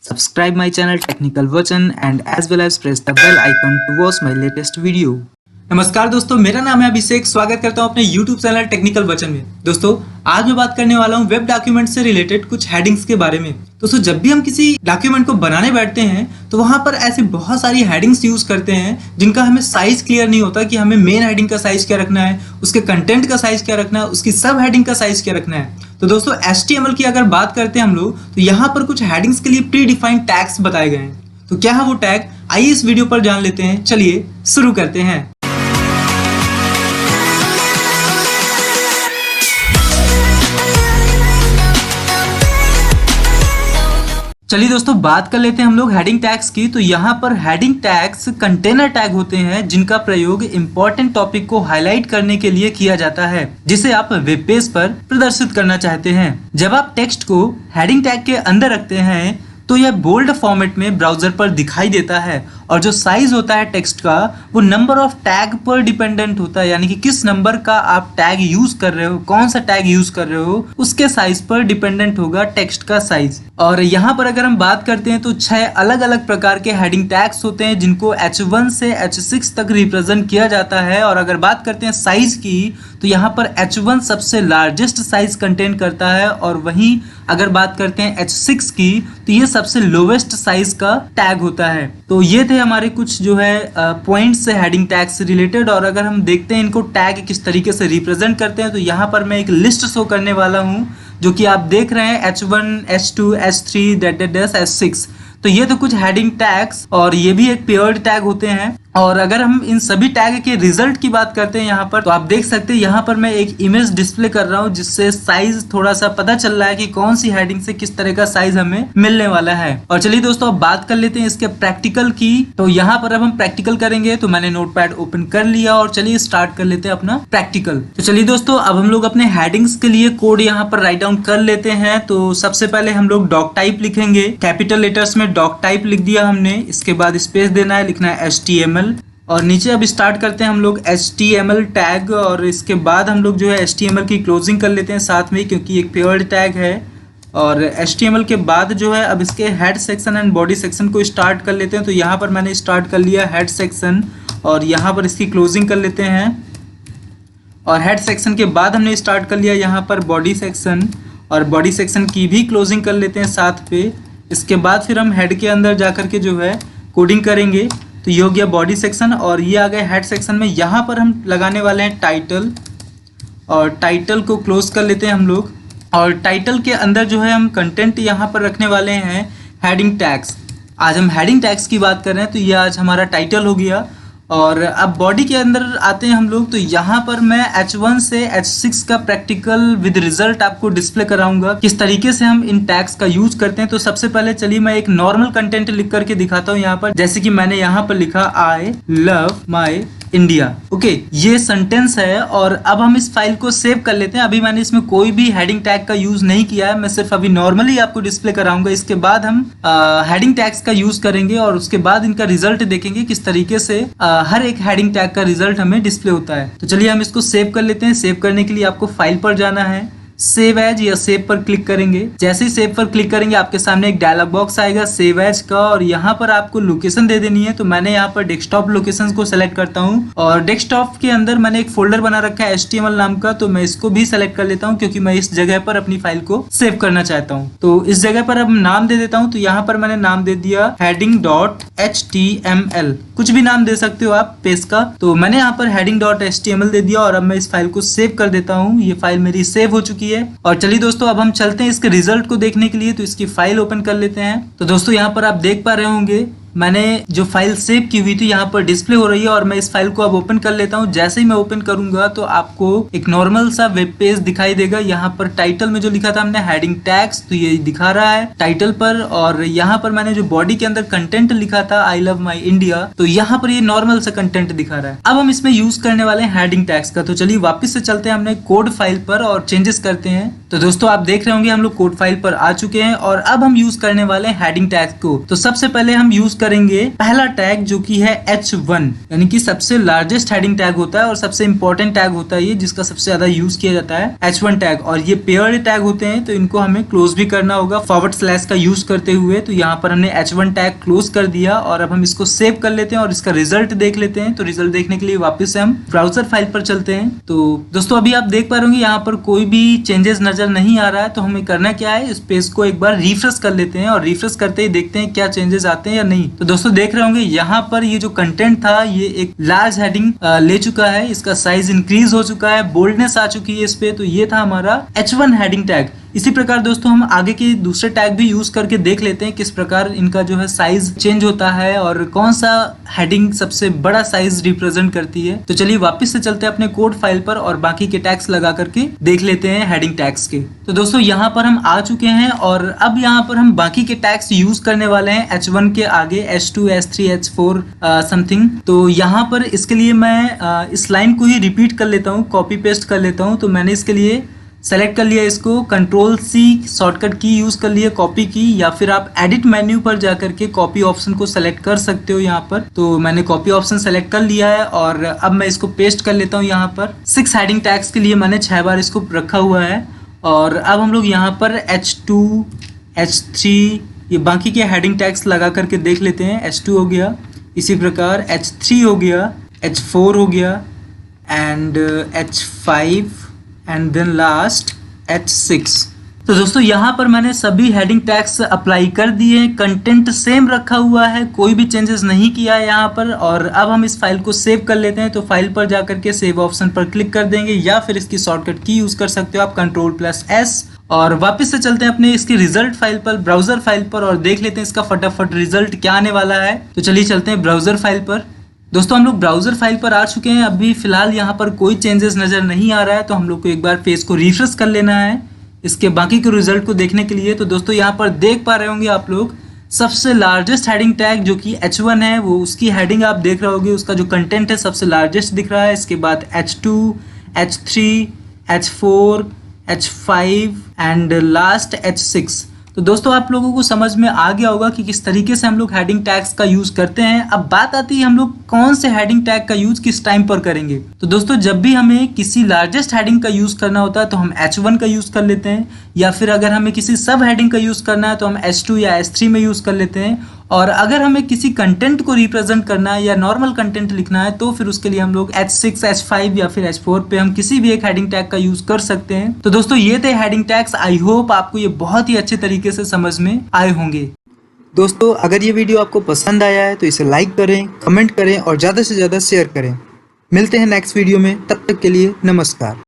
Subscribe my channel Technical Version and as well as press the bell icon to watch my latest video. नमस्कार दोस्तों, मेरा नाम है अभिषेक। स्वागत करता हूं अपने YouTube चैनल टेक्निकल वचन में। दोस्तों, आज मैं बात करने वाला हूं वेब डॉक्यूमेंट से रिलेटेड कुछ हेडिंग्स के बारे में। दोस्तों, जब भी हम किसी डॉक्यूमेंट को बनाने बैठते हैं तो वहां पर ऐसी बहुत सारी हेडिंग्स यूज करते हैं जिनका हमें साइज क्लियर नहीं होता कि हमें मेन हेडिंग का साइज क्या रखना है, उसके कंटेंट का साइज क्या रखना है, उसकी सब हेडिंग का साइज क्या रखना है। तो दोस्तों, HTML की अगर बात करते हैं हम लोग तो यहाँ पर कुछ हेडिंग्स के लिए प्री डिफाइंड टैग्स बताए गए हैं। तो क्या है वो टैग, आइए इस वीडियो पर जान लेते हैं। चलिए शुरू करते हैं। चलिए दोस्तों, बात कर लेते हैं हम लोग हेडिंग टैग्स की। तो यहाँ पर हेडिंग टैग्स कंटेनर टैग होते हैं जिनका प्रयोग इंपॉर्टेंट टॉपिक को हाईलाइट करने के लिए किया जाता है, जिसे आप वेब पेज पर प्रदर्शित करना चाहते हैं। जब आप टेक्स्ट को हेडिंग टैग के अंदर रखते हैं तो यह बोल्ड फॉर्मेट में ब्राउजर पर दिखाई देता है और जो साइज होता है टेक्स्ट का वो नंबर ऑफ टैग पर डिपेंडेंट होता है, यानी कि किस नंबर का आप टैग यूज कर रहे हो, कौन सा टैग यूज कर रहे हो, उसके साइज पर डिपेंडेंट होगा टेक्स्ट का साइज। और यहाँ पर अगर हम बात करते हैं तो 6 अलग अलग प्रकार के हेडिंग टैग्स होते हैं जिनको H1 से H6 तक रिप्रेजेंट किया जाता है। और अगर बात करते हैं साइज की तो यहाँ पर H1 सबसे लार्जेस्ट साइज कंटेन करता है और वहीं अगर बात करते हैं H6 की तो ये सबसे लोवेस्ट साइज का टैग होता है। तो ये थे हमारे कुछ जो है पॉइंट्स है हेडिंग टैग से रिलेटेड। और अगर हम देखते हैं इनको टैग किस तरीके से रिप्रेजेंट करते हैं तो यहाँ पर मैं एक लिस्ट शो करने वाला हूँ जो कि आप देख रहे हैं H1, H2, H3, H6। तो ये तो कुछ हेडिंग टैग्स और ये भी एक पेयर्ड टैग होते हैं। और अगर हम इन सभी टैग के रिजल्ट की बात करते हैं यहाँ पर तो आप देख सकते हैं यहाँ पर मैं एक इमेज डिस्प्ले कर रहा हूँ जिससे साइज थोड़ा सा पता चल रहा है कि कौन सी हेडिंग से किस तरह का साइज हमें मिलने वाला है। और चलिए दोस्तों, अब बात कर लेते हैं इसके प्रैक्टिकल की। तो यहाँ पर अब हम प्रैक्टिकल करेंगे। तो मैंने नोटपैड ओपन कर लिया और चलिए स्टार्ट कर लेते हैं अपना प्रैक्टिकल। तो चलिए दोस्तों, अब हम लोग अपने हेडिंग्स के लिए कोड यहाँ पर राइट डाउन कर लेते हैं। तो सबसे पहले हम लोग डॉक टाइप लिखेंगे, कैपिटल लेटर्स में डॉक टाइप लिख दिया हमने। इसके बाद स्पेस देना है, लिखना है HTML और नीचे अब स्टार्ट करते हैं हम लोग HTML टैग। और इसके बाद हम लोग जो है HTML की क्लोजिंग कर लेते हैं साथ में, क्योंकि एक पेयर्ड टैग है। और HTML के बाद जो है अब इसके head section and body section को स्टार्ट कर लेते हैं। तो यहाँ पर मैंने स्टार्ट कर लिया हेड सेक्शन और यहाँ पर इसकी क्लोजिंग कर लेते हैं। और हेड सेक्शन के बाद हमने स्टार्ट कर लिया यहाँ पर बॉडी सेक्शन और बॉडी सेक्शन की भी क्लोजिंग कर लेते हैं साथ पे। इसके बाद फिर हम हेड के अंदर जाकर के जो है कोडिंग करेंगे। तो ये हो गया बॉडी सेक्शन और ये आ गया हेड सेक्शन में। यहाँ पर हम लगाने वाले हैं टाइटल और टाइटल को क्लोज कर लेते हैं हम लोग। और टाइटल के अंदर जो है हम कंटेंट यहाँ पर रखने वाले हैं हेडिंग टैग्स। आज हम हेडिंग टैग्स की बात कर रहे हैं तो ये आज हमारा टाइटल हो गया। और अब बॉडी के अंदर आते हैं हम लोग। तो यहाँ पर मैं H1 से H6 का प्रैक्टिकल विद रिजल्ट आपको डिस्प्ले कराऊंगा किस तरीके से हम इन टैग्स का यूज करते हैं। तो सबसे पहले चलिए मैं एक नॉर्मल कंटेंट लिख करके दिखाता हूँ यहाँ पर। जैसे कि मैंने यहाँ पर लिखा I love my India. Okay, ये सेंटेंस है। और अब हम इस फाइल को सेव कर लेते हैं। अभी मैंने इसमें कोई भी हेडिंग टैग का यूज नहीं किया है, मैं सिर्फ अभी नॉर्मली आपको डिस्प्ले कराऊंगा। इसके बाद हम हेडिंग टैग्स का यूज करेंगे और उसके बाद इनका रिजल्ट देखेंगे किस तरीके से हर एक हेडिंग टैग का रिजल्ट हमें डिस्प्ले होता है। तो चलिए हम इसको सेव कर लेते हैं। सेव करने के लिए आपको फाइल पर जाना है, सेव एज या सेव पर क्लिक करेंगे। जैसे ही सेव पर क्लिक करेंगे आपके सामने एक डायलॉग बॉक्स आएगा सेव एज का और यहाँ पर आपको लोकेशन दे देनी है। तो मैंने यहाँ पर डेस्कटॉप लोकेशन को सेलेक्ट करता हूँ और डेस्कटॉप के अंदर मैंने एक फोल्डर बना रखा है HTML नाम का। तो मैं इसको भी सेलेक्ट कर लेता हूँ क्योंकि मैं इस जगह पर अपनी फाइल को सेव करना चाहता हूँ। तो इस जगह पर अब नाम दे देता हूँ। तो यहाँ पर मैंने नाम दे दिया heading.html। कुछ भी नाम दे सकते हो आप पेज का। तो मैंने यहाँ पर heading.html दे दिया और अब मैं इस फाइल को सेव कर देता हूँ। ये फाइल मेरी सेव हो चुकी है। और चलिए दोस्तों, अब हम चलते हैं इसके रिजल्ट को देखने के लिए। तो इसकी फाइल ओपन कर लेते हैं। तो दोस्तों, यहाँ पर आप देख पा रहे होंगे मैंने जो फाइल सेव की हुई थी यहाँ पर डिस्प्ले हो रही है। और मैं इस फाइल को अब ओपन कर लेता हूँ। जैसे ही मैं ओपन करूंगा तो आपको एक नॉर्मल सा वेब पेज दिखाई देगा। यहाँ पर टाइटल में जो लिखा था हमने हेडिंग टैग्स, तो ये दिखा रहा है टाइटल पर। और यहाँ पर मैंने जो बॉडी के अंदर कंटेंट लिखा था आई लव माई इंडिया, तो यहाँ पर ये नॉर्मल सा कंटेंट दिखा रहा है। अब हम इसमें यूज करने वाले हैं हेडिंग टैग्स का। तो चलिए वापस से चलते हैं हमने कोड फाइल पर और चेंजेस करते हैं। तो दोस्तों आप देख रहे होंगे हम लोग कोड फाइल पर आ चुके हैं और अब हम यूज करने वाले हैं हेडिंग टैग को। तो सबसे पहले हम यूज करेंगे पहला टैग जो कि है H1, यानी कि सबसे लार्जेस्ट हेडिंग टैग होता है और सबसे इंपॉर्टेंट टैग होता है ये, जिसका सबसे ज्यादा यूज किया जाता है H1 टैग। और ये पेयर्ड टैग होते हैं तो इनको हमें क्लोज भी करना होगा / का यूज करते हुए। तो यहाँ पर हमने H1 टैग क्लोज कर दिया और अब हम इसको सेव कर लेते हैं और इसका रिजल्ट देख लेते हैं। तो रिजल्ट देखने के लिए वापस से हम ब्राउजर फाइल पर चलते हैं। तो दोस्तों अभी आप देख पा रहे होंगे यहाँ पर कोई भी चेंजेस नजर नहीं आ रहा है। तो हमें करना क्या है, इस पेज को एक बार रिफ्रेश कर लेते हैं और रिफ्रेश करते ही देखते हैं क्या चेंजेस आते हैं या नहीं। तो दोस्तों देख रहे होंगे यहाँ पर ये जो कंटेंट था ये एक लार्ज हेडिंग ले चुका है, इसका साइज इंक्रीज हो चुका है, बोल्डनेस आ चुकी है इस पे। तो ये था हमारा H1 हेडिंग टैग। इसी प्रकार दोस्तों हम आगे के दूसरे टैग भी यूज करके देख लेते हैं किस प्रकार इनका जो है साइज चेंज होता है और कौन सा हेडिंग सबसे बड़ा साइज रिप्रेजेंट करती है। तो चलिए वापस से चलते हैं अपने कोड फाइल पर और बाकी के टैग्स लगा करके देख लेते हैं हेडिंग टैग्स के। तो दोस्तों यहाँ पर हम आ चुके हैं और अब यहाँ पर हम बाकी के टैग्स यूज करने वाले हैं H1 के आगे H2, H3, H4 समथिंग। तो यहाँ पर इसके लिए मैं इस लाइन को ही रिपीट कर लेता हूँ, कॉपी पेस्ट कर लेता हूँ। तो मैंने इसके लिए सेलेक्ट कर लिया इसको, Ctrl+C शॉर्टकट की यूज कर लिया कॉपी की, या फिर आप एडिट मेन्यू पर जाकर के कॉपी ऑप्शन को सेलेक्ट कर सकते हो यहाँ पर। तो मैंने कॉपी ऑप्शन सेलेक्ट कर लिया है और अब मैं इसको पेस्ट कर लेता हूँ यहाँ पर। 6 हेडिंग टैग्स के लिए मैंने 6 बार इसको रखा हुआ है और अब हम लोग यहाँ पर H2, H3 ये बाकी के हेडिंग टैग्स लगा करके देख लेते हैं। H2 हो गया, इसी प्रकार H3 हो गया, H4 हो गया and H5 and then last H6। तो दोस्तों यहाँ पर मैंने सभी हेडिंग टैग्स अप्लाई कर दिए, कंटेंट सेम रखा हुआ है, कोई भी चेंजेस नहीं किया है यहाँ पर। और अब हम इस फाइल को सेव कर लेते हैं। तो फाइल पर जाकर के सेव ऑप्शन पर क्लिक कर देंगे या फिर इसकी शॉर्टकट की यूज कर सकते हो आप Ctrl+S। और वापस से चलते हैं अपने इसके रिजल्ट फाइल पर, ब्राउजर फाइल पर, और देख लेते हैं इसका फटाफट रिजल्ट क्या आने वाला है। तो चलिए चलते हैं ब्राउजर फाइल पर। दोस्तों हम लोग ब्राउजर फाइल पर आ चुके हैं। अभी फिलहाल यहाँ पर कोई चेंजेस नजर नहीं आ रहा है। तो हम लोग को एक बार पेज को रिफ्रेश कर लेना है इसके बाकी के रिजल्ट को देखने के लिए। तो दोस्तों यहाँ पर देख पा रहे होंगे आप लोग सबसे लार्जेस्ट हेडिंग टैग जो कि H1 है, वो उसकी हेडिंग आप देख रहे होगे, उसका जो कंटेंट है सबसे लार्जेस्ट दिख रहा है। इसके बाद H2, H3, H4, H5 and last H6। तो दोस्तों आप लोगों को समझ में आ गया होगा कि किस तरीके से हम लोग हेडिंग टैग्स का यूज करते हैं। अब बात आती है हम लोग कौन से हेडिंग टैग का यूज किस टाइम पर करेंगे। तो दोस्तों जब भी हमें किसी लार्जेस्ट हेडिंग का यूज करना होता है तो हम H1 का यूज कर लेते हैं, या फिर अगर हमें किसी सब हेडिंग का यूज करना है तो हम H2 या H3 में यूज कर लेते हैं। और अगर हमें किसी कंटेंट को रिप्रेजेंट करना है या नॉर्मल कंटेंट लिखना है तो फिर उसके लिए हम लोग H6, H5 या फिर H4 पे हम किसी भी एक हेडिंग टैग का यूज कर सकते हैं। तो दोस्तों ये थे हेडिंग टैग्स। आई होप आपको ये बहुत ही अच्छे तरीके से समझ में आए होंगे। दोस्तों अगर ये वीडियो आपको पसंद आया है तो इसे लाइक करें, कमेंट करें और ज़्यादा से ज़्यादा शेयर करें। मिलते हैं नेक्स्ट वीडियो में, तब तक के लिए नमस्कार।